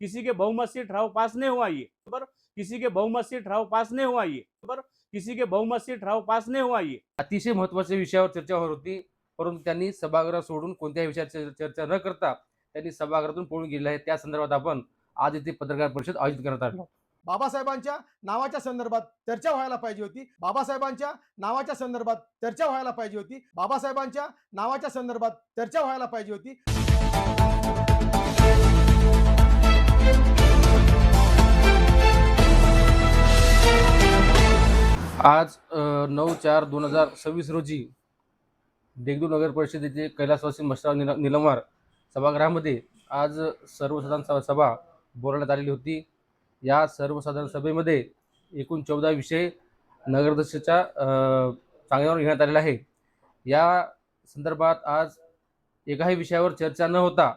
किसी के बहुमत से ठराव पास नहीं हुआ ये पर किसी के बहुमत से ठराव पास नहीं हुआ ये पर किसी के बहुमत से ठराव पास नहीं हुआ ये अतिशय महत्त्वाच्या विषयावर चर्चा होत होती, परंतु त्यांनी सभागृह सोडून कोणत्याही विषयाची चर्चा न करता त्यांनी सभागृहातून पळून गेले आहे. त्या संदर्भात आपण आज इथे पत्रकार परिषद आयोजित करत आहोत. बाबासाहेबांच्या नावाच्या संदर्भात चर्चा व्हायला पाहिजे होती. बाबासाहेबांच्या नावाच्या संदर्भात चर्चा व्हायला पाहिजे होती. बाबासाहेबांच्या नावाच्या संदर्भात चर्चा व्हायला पाहिजे होती. आज 9/4/2026 रोजी देगलूर नगर परिषदेचे कैलासवासी मस्ताव निलमवार सभागृहामध्ये आज सर्वसाधारण सभा बोलावण्यात आलेली होती. या सर्वसाधारण सभेमध्ये एकूण 14 विषय नगराध्यक्षाच्या सांगण्यावर घेण्यात आलेला आहे. या संदर्भात आज एकाही विषयावर चर्चा न होता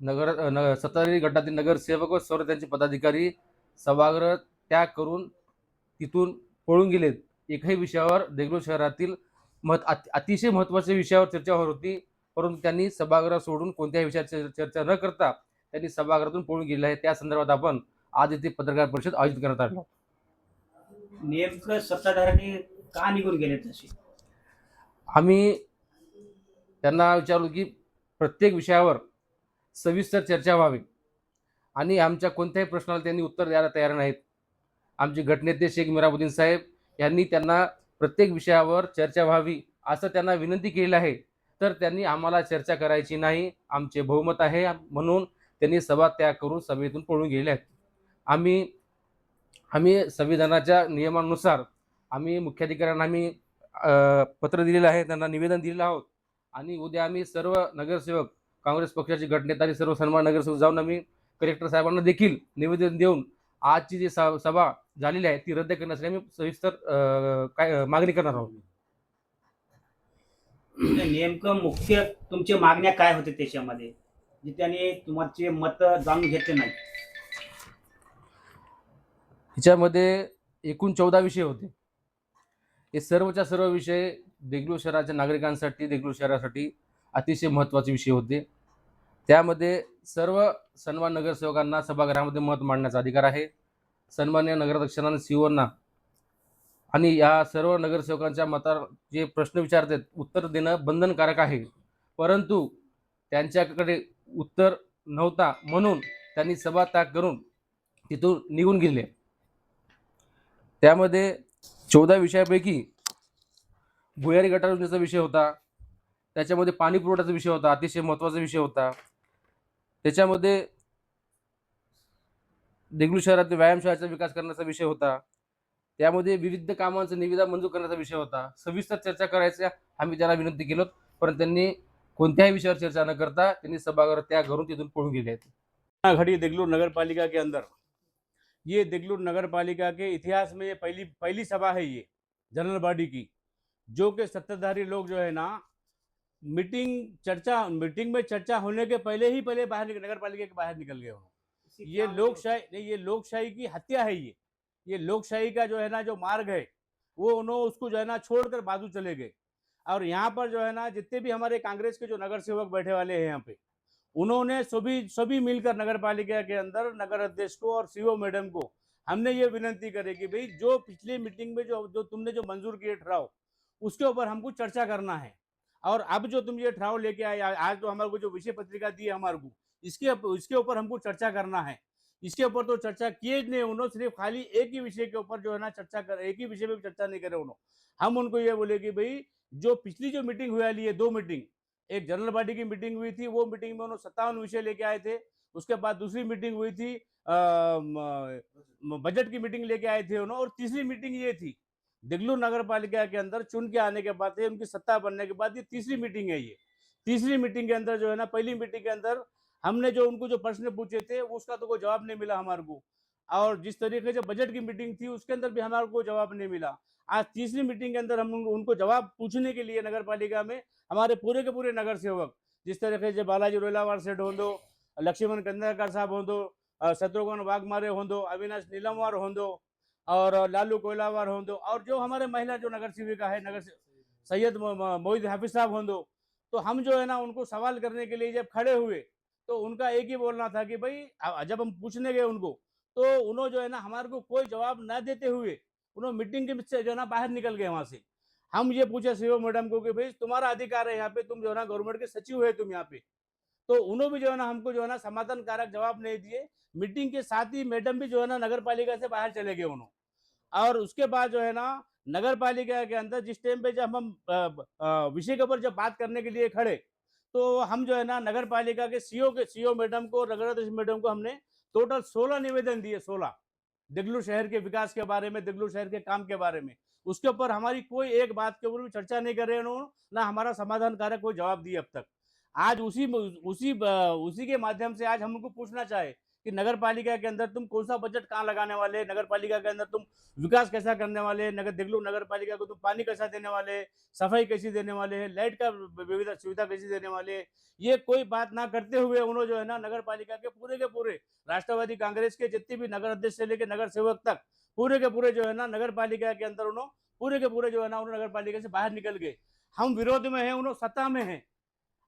सत्ताधारी गटातील नगरसेवक व सर्व त्यांचे पदाधिकारी सभागृह त्याग करून तिथून पळून गेलेत. एकाही विषयावर देगलूर शहरातील अतिशय महत्त्वाच्या विषयावर चर्चा होत होती, परंतु त्यांनी सभागृह सोडून कोणत्याही विषयाची चर्चा न करता त्यांनी सभागृहातून पळून गेले आहे. त्या संदर्भात आपण आज इथे पत्रकार परिषद आयोजित करत आहोत. नेमकं सत्ताधाऱ्यांनी का निघून गेले तसे आम्ही त्यांना विचारलो की प्रत्येक विषयावर सविस्तर चर्चा व्हावी आणि आमच्या कोणत्याही प्रश्नाला त्यांनी उत्तर द्यायला तयार नाहीत. आमचे गटनेते शेख मिराबुद्दीन साहेब यांनी त्यांना प्रत्येक विषयावर चर्चा व्हावी असं त्यांना विनंती केली आहे, तर त्यांनी आम्हाला चर्चा करायची नाही, आमचे बहुमत आहे म्हणून त्यांनी सभा त्याग करून सभेतून पळून गेले आहेत. आम्ही संविधानाच्या नियमानुसार आम्ही मुख्याधिकाऱ्यांना पत्र दिलेलं आहे, त्यांना निवेदन दिलेलं आहोत आणि उद्या आम्ही सर्व नगरसेवक काँग्रेस पक्षाचे गटनेते आणि सर्व सन्मान नगरसेवक जाऊन आम्ही कलेक्टर साहेबांना देखील निवेदन देऊन आजची जी सभा झालेली आहे ती रद्द करण्यासाठी आम्ही सविस्तर मागणी करणार आहोत. नेमकं मुख्य तुमच्या मागण्या काय होते त्याच्यामध्ये जे त्याने तुमचे मत जाणून घेतले नाही? ह्याच्यामध्ये एकूण 14 विषय होते. हे सर्वच्या सर्व विषय देगलूर शहराच्या नागरिकांसाठी, देगलूर शहरासाठी अतिशय महत्त्वाचे विषय होते. त्यामध्ये सर्व सन्मान नगरसेवकांना सभागृहामध्ये मत मांडण्याचा अधिकार आहे. सन्मान्य नगराध्यक्षांना, सीओना आणि या सर्व नगरसेवकांच्या मतावर जे प्रश्न विचारतात उत्तर देणं बंधनकारक आहे, परंतु त्यांच्याकडे उत्तर नव्हता म्हणून त्यांनी सभा त्याग करून तिथून निघून गेले. त्यामध्ये 14 विषयापैकी भुयारी गटार योजनेचा विषय होता, त्याच्यामध्ये पाणी पुरवठ्याचा विषय होता, अतिशय महत्त्वाचा विषय होता. त्याच्यामध्ये देगलूर शहरातील व्यायामशाळेचा विकास करण्याचा विषय होता. त्यामध्ये विविध कामांचा निविदा मंजूर करण्याचा विषय होता. सविस्तर चर्चा करायची आम्ही त्यांना विनंती केलो, पण त्यांनी कोणत्याही विषयावर चर्चा न करता त्यांनी सभागृह त्याग करून तिथून पळून गेले आहेत. घड़ी देगलूर नगर पालिका के अंदर ये देगलूर नगर पालिका के इतिहास में ये पहली सभा है ये जनरल बॉडी की, जो कि सत्ताधारी लोग जो है ना मीटिंग में चर्चा होने के पहले बाहर नगर पालिका के बाहर निकल गए. ये लोकशाही की हत्या है. ये लोकशाही का जो है ना जो मार्ग है वो उन्होंने उसको जो है ना छोड़कर बाजू चले गए. और यहाँ पर जो है ना जितने भी हमारे कांग्रेस के जो नगर सेवक बैठे वाले हैं यहाँ पे, उन्होंने सभी मिलकर नगर पालिका के अंदर नगर अध्यक्ष को और सीओ मैडम को हमने ये विनंती करी कि भाई जो पिछली मीटिंग में जो तुमने जो मंजूर किए ठराव उसके ऊपर हमको चर्चा करना है, और अब जो तुम ये ठराव लेके आए आज तो हमारे को जो विषय पत्रिका दी है हमारे को इसके ऊपर हमको चर्चा करना है. इसके ऊपर तो चर्चा किए नहीं उन्होंने, सिर्फ खाली एक ही विषय के ऊपर जो है ना एक ही विषय पे चर्चा नहीं करे उन्होंने. हम उनको ये बोले कि भाई जो पिछली जो मीटिंग हुई वाली है 2 मीटिंग, एक जनरल बॉडी की मीटिंग हुई थी, वो मीटिंग में उन्होंने 57 विषय लेके आए थे. उसके बाद दूसरी मीटिंग हुई थी बजट की मीटिंग लेके आए थे उन्होंने, और तीसरी मीटिंग ये थी देगलूर नगर पालिका के अंदर चुन के आने के बाद उनकी सत्ता बनने के बाद ये तीसरी मीटिंग है. ये तीसरी मीटिंग के अंदर जो है ना पहली मीटिंग के अंदर हमने जो उनको जो प्रश्न पूछे थे उसका तो कोई जवाब नहीं मिला हमारे को, और जिस तरीके से बजट की मीटिंग थी उसके अंदर भी हमारे को जवाब नहीं मिला. आज तीसरी मीटिंग के अंदर हम उनको जवाब पूछने के लिए नगर पालिका में हमारे पूरे के पूरे नगर सेवक जिस तरीके से बालाजी रोलावार सेठ होंदो, लक्ष्मण कंदाकर साहब होंदो, शत्रुघ्न वाघमारे होंदो, अविनाश नीलमवार होंदो और लालू कोयलावार होंदो, और जो हमारे महिला जो नगर सेविका है नगर सैयद मोहिद हाफिज साहब होंदो, तो हम जो है ना उनको सवाल करने के लिए जब खड़े हुए तो उनका एक ही बोलना था कि भाई जब हम पूछने गए उनको, तो उन्होंने जो है ना हमारे को कोई जवाब ना देते हुए उन्होंने मीटिंग के से जो है ना बाहर निकल गए वहां से। हम ये पूछे सीओ मैडम को कि भाई तुम्हारा अधिकार है यहाँ पे, तुम जो है ना गवर्नमेंट के सचिव है तुम यहाँ पे, तो उन्होंने भी जो है ना हमको जो है ना समाधान कारक जवाब नहीं दिए। मीटिंग के साथ ही मैडम भी जो है ना नगर पालिका से बाहर चले गए उन्होंने। और उसके बाद जो है ना नगर पालिका के अंदर जिस टाइम पे जब हम विषय के ऊपर जब बात करने के लिए खड़े, तो हम जो है ना नगर पालिका के सीओ मैडम को, नगर मैडम को हमने टोटल 16 निवेदन दिए, 16 देगलूर शहर के विकास के बारे में, देगलूर शहर के काम के बारे में। उसके ऊपर हमारी कोई एक बात के ऊपर भी चर्चा नहीं कर रहे उन्होंने, ना हमारा समाधान कारक कोई जवाब दिए अब तक। आज उसी के माध्यम से आज हम उनको पूछना चाहे कि नगर पालिका के अंदर तुम कौन सा बजट कहाँ लगाने वाले, नगर पालिका के अंदर तुम विकास कैसा करने वाले, देगलूर नगर पालिका को तुम पानी कैसा देने वाले, सफाई कैसी देने वाले हैं, लाइट का विविध सुविधा कैसी देने वाले, ये कोई बात ना करते हुए उन्होंने जो है ना नगर पालिका के पूरे राष्ट्रवादी कांग्रेस के जितने भी नगर अध्यक्ष से लेकर नगर सेवक तक पूरे के पूरे जो है ना नगर पालिका के अंदर उन्होंने पूरे के पूरे जो है ना उन्होंने नगर पालिका से बाहर निकल गए। हम विरोध में हैं, उन्होंने सत्ता में हैं।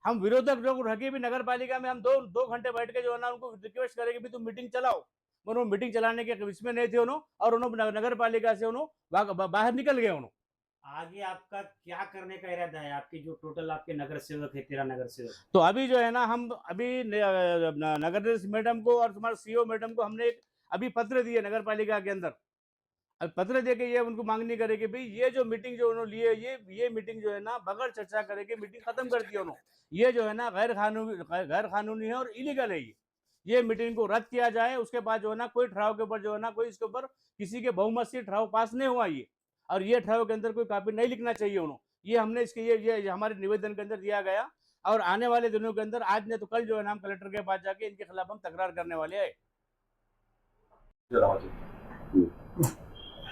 हम विरोधक लोग रह के भी नगर पालिका में हम दो घंटे बैठ के जो है ना उनको रिक्वेस्ट करेंगे भी तुम मीटिंग चलाओ, मगर वो मीटिंग चलाने के इसमें नहीं थे उन्होंने, और उन्होंने नगर पालिका से उन्होंने बाहर निकल गए उन्होंने। आगे आपका क्या करने का इरादा है? आपके जो टोटल आपके नगर सेवक है, 13 नगर सेवक, तो अभी जो है ना हम अभी नगर मैडम को और तुम्हारे सीओ मैडम को हमने एक अभी पत्र दिए नगर पालिका के अंदर। अब पत्र दे के ये उनको मांगनी करे कि भाई ये जो मीटिंग जो उन्होंने लिए, ये मीटिंग जो है ना बगैर चर्चा करे के मीटिंग खत्म कर दी उन्होंने। ये जो है ना गैर कानूनी है और इलीगल है। ये मीटिंग को रद्द किया जाए। उसके बाद जो है ना कोई ठहराव के ऊपर जो है ना कोई इसके ऊपर किसी के बहुमत से ठहराव पास नहीं हुआ ये, और ये ठहराव के अंदर कोई कापी नहीं लिखना चाहिए उन्होंने। ये हमने इसके ये हमारे निवेदन के अंदर दिया गया, और आने वाले दिनों के अंदर आज नहीं तो कल जो है ना हम कलेक्टर के पास जाके इनके खिलाफ हम तकरार करने वाले हैं।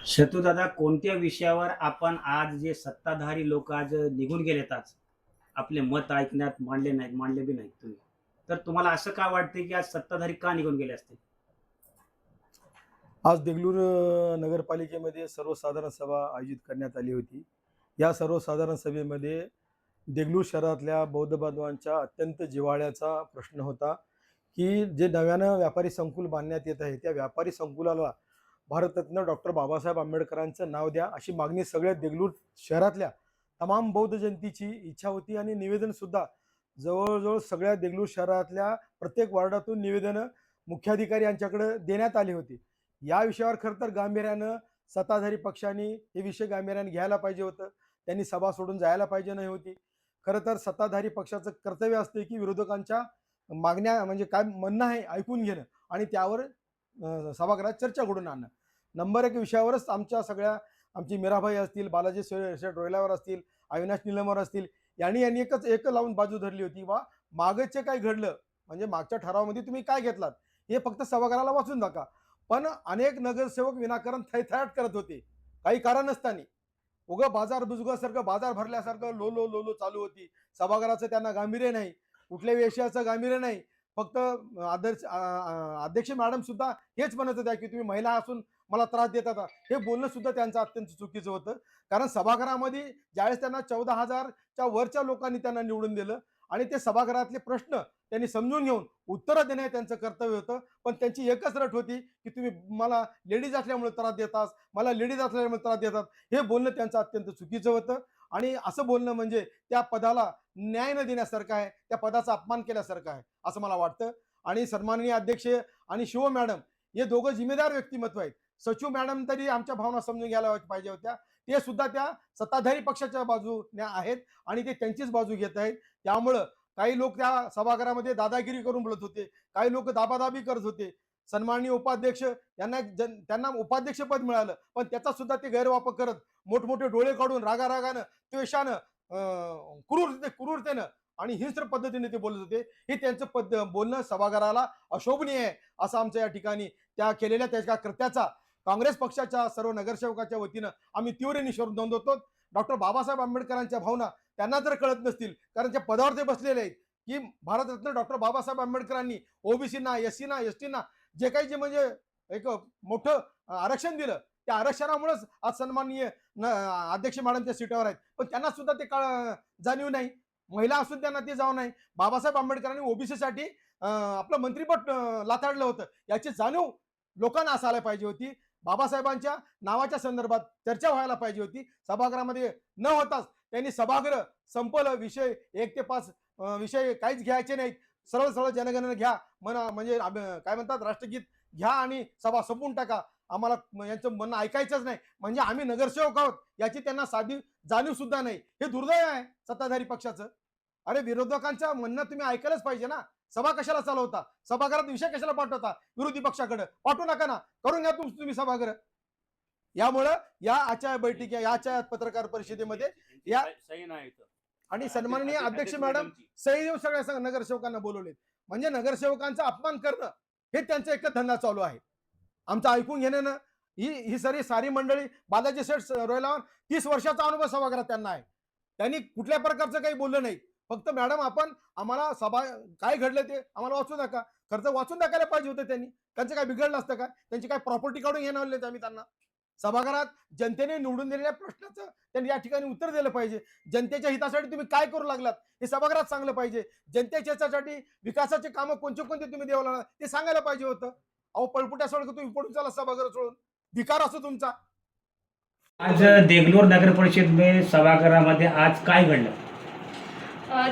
शत्रुदादा, कोणत्या विषयावर आपण आज जे सत्ताधारी लोक आज निघून गेलेत, आज आपले मत ऐकण्यात मांडले बी नाहीत तुम्ही, तर तुम्हाला असं का वाटते की आज सत्ताधारी का निघून गेले असतील? आज देगलूर नगरपालिकेमध्ये सर्वसाधारण सभा आयोजित करण्यात आली होती। या सर्वसाधारण सभेमध्ये देगलूर शहरातल्या बौद्ध बांधवांच्या अत्यंत जिव्हाळ्याचा प्रश्न होता की जे नव्यानं व्यापारी संकुल बांधण्यात येत आहे, त्या व्यापारी संकुलाला भारतरत्न डॉक्टर बाबासाहेब आंबेडकरांचं नाव द्या, अशी मागणी सगळ्या देगलूर शहरातल्या तमाम बौद्ध जनतेची इच्छा होती। आणि निवेदनसुद्धा जवळजवळ सगळ्या देगलूर शहरातल्या प्रत्येक वार्डातून निवेदनं मुख्याधिकारी यांच्याकडे देण्यात आली होती। या विषयावर खरं तर गांभीर्यानं सत्ताधारी पक्षांनी हे विषय गांभीर्यानं घ्यायला पाहिजे होतं, त्यांनी सभा सोडून जायला पाहिजे नाही होती। खरं तर सत्ताधारी पक्षाचं कर्तव्य असते की विरोधकांच्या मागण्या म्हणजे काय म्हणणं आहे ऐकून घेणं आणि त्यावर सभागृहात चर्चा घडून आणणं। नंबर 1 विषयावरच आमची मीराबाई असतील, बालाजी शेठ रोयलावर असतील, अविनाश निलमवर असतील, यांनी एक लावून बाजू धरली होती। वा मागचे काय घडलं म्हणजे मागच्या ठरावामध्ये तुम्ही काय घेतलात हे फक्त सभागृहाला वाचून दाखवा। पण अनेक नगरसेवक विनाकारण थैथयाट करत होते काही कारण नसताना। उगा बाजार बुजगासारखं बाजार भरल्यासारखं लो लो लो लो चालू होती। सभागृहाचं त्यांना गांभीर्य नाही, कुठल्या विषयाचं गांभीर्य नाही। फक्त अध्यक्ष मॅडम सुद्धा हेच म्हणत होत्या की तुम्ही महिला असून मला त्रास देतात, हे बोलणं सुद्धा त्यांचं अत्यंत चुकीचं होतं। कारण सभागृहामध्ये ज्यावेळेस त्यांना 14,000च्या वरच्या लोकांनी त्यांना निवडून दिलं आणि ते सभागृहातले प्रश्न त्यांनी समजून घेऊन उत्तरं देणे त्यांचं कर्तव्य होतं। पण त्यांची एकच रट होती की तुम्ही मला लेडीज असल्यामुळे त्रास देतात, मला लेडीज असल्यामुळे त्रास देतात, हे बोलणं त्यांचं अत्यंत चुकीचं होतं। आणि असं बोलणं म्हणजे त्या पदाला न्याय न देण्यासारखं आहे, त्या पदाचा अपमान केल्यासारखं आहे असं मला वाटतं। आणि सन्माननीय अध्यक्ष आणि शिव मॅडम हे दोघं जिम्मेदार व्यक्तिमत्व आहेत। सचिव मॅडम तरी आमच्या भावना समजून घ्यायला पाहिजे होत्या, ते सुद्धा त्या सत्ताधारी पक्षाच्या बाजूने आहेत आणि ते त्यांचीच बाजू घेत आहेत। त्यामुळं काही लोक त्या सभागृहामध्ये दादागिरी करून बोलत होते, काही लोक दाबादाबी करत होते। सन्माननीय उपाध्यक्ष त्यांना उपाध्यक्ष पद मिळालं, पण त्याचा सुद्धा ते गैरवापर करत मोठमोठे डोळे काढून रागारागानं त्वेषानं क्रूरतेनं आणि हिंस्र पद्धतीने ते बोलत होते। हे त्यांचं बोलणं सभागृहाला अशोभनीय आहे असं आमच्या या ठिकाणी त्या केलेल्या त्याच्या कृत्याचा काँग्रेस पक्षाच्या सर्व नगरसेवकाच्या वतीनं आम्ही तीव्र निषेध नोंदवतो। डॉक्टर बाबासाहेब आंबेडकरांच्या भावना त्यांना तर कळत नसतील, कारण त्या पदावर ते बसलेले आहेत की भारतरत्न डॉक्टर बाबासाहेब आंबेडकरांनी ओबीसीना, एससीना, एसटीना जे काही जे म्हणजे एक मोठं आरक्षण दिलं, त्या आरक्षणामुळेच आज सन्माननीय अध्यक्ष मॅडमच्या सीटावर आहेत। पण त्यांना सुद्धा ते जाणीव नाही, महिला असून त्यांना ते जाऊ नाही। बाबासाहेब आंबेडकरांनी ओबीसीसाठी आपलं मंत्रिपद लाथाडलं होतं, याची जाणीव लोकांना असायला पाहिजे होती. बाबासाहेबांच्या नावाच्या संदर्भात चर्चा व्हायला पाहिजे होती. सभागृहामध्ये न होताच त्यांनी सभागृह संपलं, विषय 1 ते 5 विषय काहीच घ्यायचे नाहीत. सरळ सरळ जनगणना घ्या म्हणा, म्हणजे काय म्हणतात राष्ट्रगीत घ्या आणि सभा संपवून टाका. आम्हाला यांचं म्हणणं ऐकायचंच नाही. म्हणजे आम्ही नगरसेवक आहोत याची त्यांना साधी जाणीव सुद्धा नाही. हे दुर्दैव आहे सत्ताधारी पक्षाचं. अरे विरोधकांचं म्हणणं तुम्ही ऐकायलाच पाहिजे ना. सभा कशाला चालवता? सभागृहात विषय कशाला पाठवता विरोधी पक्षाकडे? पाठवू नका ना, करून घ्या तुम्ही सभागृह. यामुळं या आजच्या बैठकी, या आजच्या पत्रकार परिषदेमध्ये या सही नाही इथं. आणि सन्माननीय अध्यक्ष मॅडम सही देऊन सगळ्या नगरसेवकांना बोलवलेत. म्हणजे नगरसेवकांचा अपमान करणं हे त्यांचा एकच धंदा चालू आहे. आमचं ऐकून घेणं ना, ही सारी मंडळी, बालाजी सेठ रोयला 30 वर्षाचा अनुभव सभागृहात त्यांना आहे. त्यांनी कुठल्या प्रकारचं काही बोललं नाही. फक्त मॅडम आपण आम्हाला सभा काय घडलं ते आम्हाला वाचू नका. खर्च वाचून टाकायला पाहिजे होतं त्यांनी. त्यांचं काय बिघडलं असतं का? त्यांची काय प्रॉपर्टी काढून घेणार नाही आम्ही त्यांना. सभागृहात जनतेने निवडून दिलेल्या प्रश्नाचं त्यांनी या ठिकाणी उत्तर दिलं पाहिजे. जनतेच्या हितासाठी तुम्ही काय करू लागलात हे सभागृहात सांगलं पाहिजे. जनतेच्या हितासाठी विकासाचे कामं कोणते कोणते तुम्ही देऊ लागला ते सांगायला पाहिजे होतं. अहो पळपुट्या सोडून तुम्ही पडून चाला सभागृह सोडून. धिकार असतो तुमचा. आज देगलूर नगर परिषद में सभागृहामध्ये आज काय घडलं?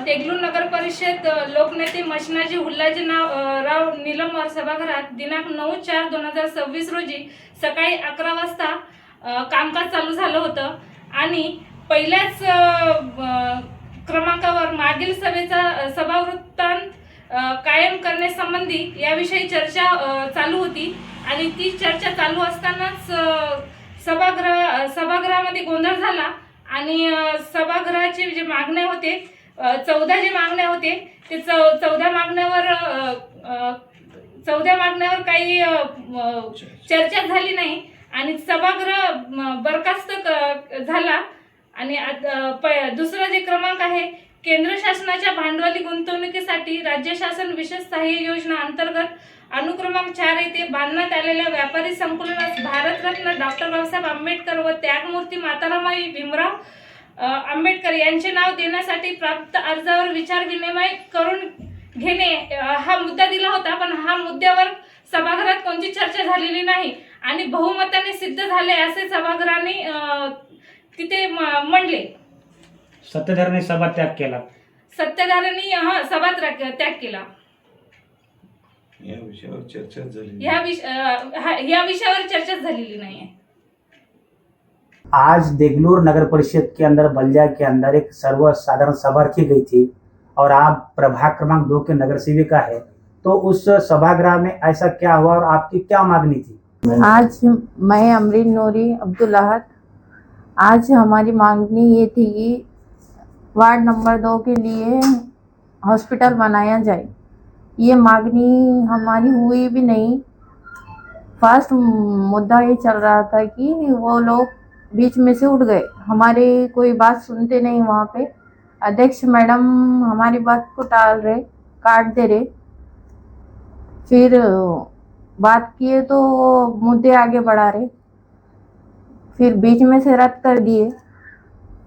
देगलूर नगर परिषद लोकनेते मशनाजी हुल्लाजी राव निलमवार सभागृहात दिनांक 9/4/2026 रोजी सकाळी 11 वाजता कामकाज चालू झालं होतं आणि पहिल्याच क्रमांकावर मागील सभेचा सभावृत्तांत कायम करण्यासंबंधी याविषयी चर्चा चालू होती आणि ती चर्चा चालू असतानाच सभागृहामध्ये गोंधळ झाला आणि सभागृहाचे जे मागण्या होते 14 जे मागण्या होते ते 14 मागण्यावर काही चर्चा झाली नाही आणि सभागृह बरखास्त झाला. आणि दुसरा जे क्रमांक आहे, केंद्र शासनाच्या भांडवली गुंतवणुकीसाठी राज्य शासन विशेष सहाय्य योजना अंतर्गत अनुक्रमांक 4 येथे बांधण्यात आलेल्या व्यापारी संकुलनास भारतरत्न डॉक्टर बाबासाहेब आंबेडकर व त्यागमूर्ती मातारामाई भीमराव आंबेडकर यांचे नाव देण्यासाठी प्राप्त अर्जावर विचार विनिमय करून घेणे हा मुद्दा दिला होता. पण हा मुद्द्यावर सभागृहात कोणती चर्चा झालेली नाही आणि बहुमताने सिद्ध झाले असे सभागृहाने तिथे म्हणले. सत्ताधाऱ्यांनी सभा त्याग केला. सत्ताधाऱ्यांनी सभा त्याग केला. या विषयावर चर्चा झाली. या विषयावर चर्चाच झालेली नाही. आज देगलूर नगर परिषद के अंदर बलिया के अंदर एक सर्वसाधारण सभा रखी गई थी और आप प्रभाग क्रमांक 2 के नगर सेविका है, तो उस सभागृह में ऐसा क्या हुआ और आपकी क्या मांगनी थी? आज मैं अमरीन नूरी अब्दुल अहद, आज हमारी मांगनी ये थी कि वार्ड नंबर 2 के लिए हॉस्पिटल बनाया जाए. ये मांगनी हमारी हुई भी नहीं. फर्स्ट मुद्दा ये चल रहा था कि वो लोग बीच में से उठ गए, हमारी कोई बात सुनते नहीं. वहाँ पे अध्यक्ष मैडम हमारी बात को टाल रहे, काट दे रहे. फिर बात किए तो मुद्दे आगे बढ़ा रहे, फिर बीच में से रद्द कर दिए.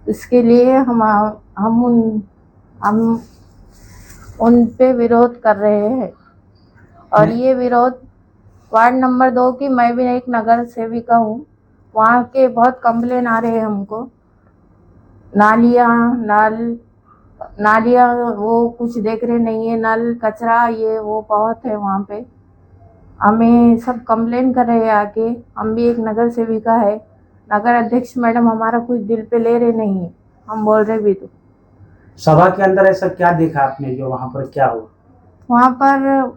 इसके लिए हम उन पे विरोध कर रहे हैं. और ये विरोध वार्ड नंबर 2 की, मैं भी एक नगर सेविका हूँ. वहाँ के बहुत कंप्लेन आ रहे हैं हमको. नालियाँ वो कुछ देख रहे नहीं है, नल कचरा ये वो बहुत है वहाँ पे. हमें सब कंप्लेन कर रहे हैं आके. हम भी एक नगर सेविका है. नगर अध्यक्ष मैडम हमारा कुछ दिल पे ले रहे नहीं है, हम बोल रहे भी. तो सभा के अंदर ऐसा क्या देखा आपने जो वहाँ पर क्या हुआ? वहाँ पर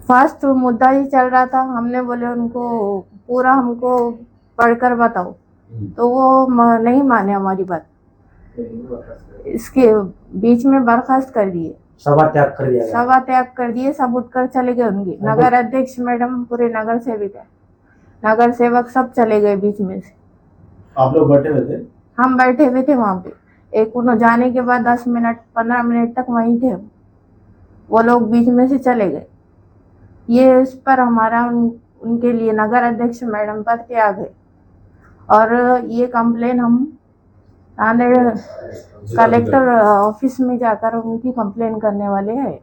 फर्स्ट मुद्दा ही चल रहा था. हमने बोले उनको पूरा हमको पढ़कर बताओ, तो वो नहीं माने हमारी बात. इसके बीच में बर्खास्त कर दिए, सभा त्याग कर दिया. सभा त्याग कर दिए. सब उठकर चले गए. उनके नगर अध्यक्ष मैडम, पूरे नगर सेविका, नगर सेवक सब चले गए बीच में से. आप लोग बैठे हुए थे? हम बैठे हुए थे वहाँ पे. एक उन्होंने जाने के बाद 10 मिनट 15 मिनट तक वहीं थे. वो लोग बीच में से चले गए. ये इस पर हमारा उनके लिए नगर अध्यक्ष मैडम पर त्याग है और ये कंप्लेन हम नांदेड़ कलेक्टर ऑफिस में जाकर उनकी कंप्लेन करने वाले हैं।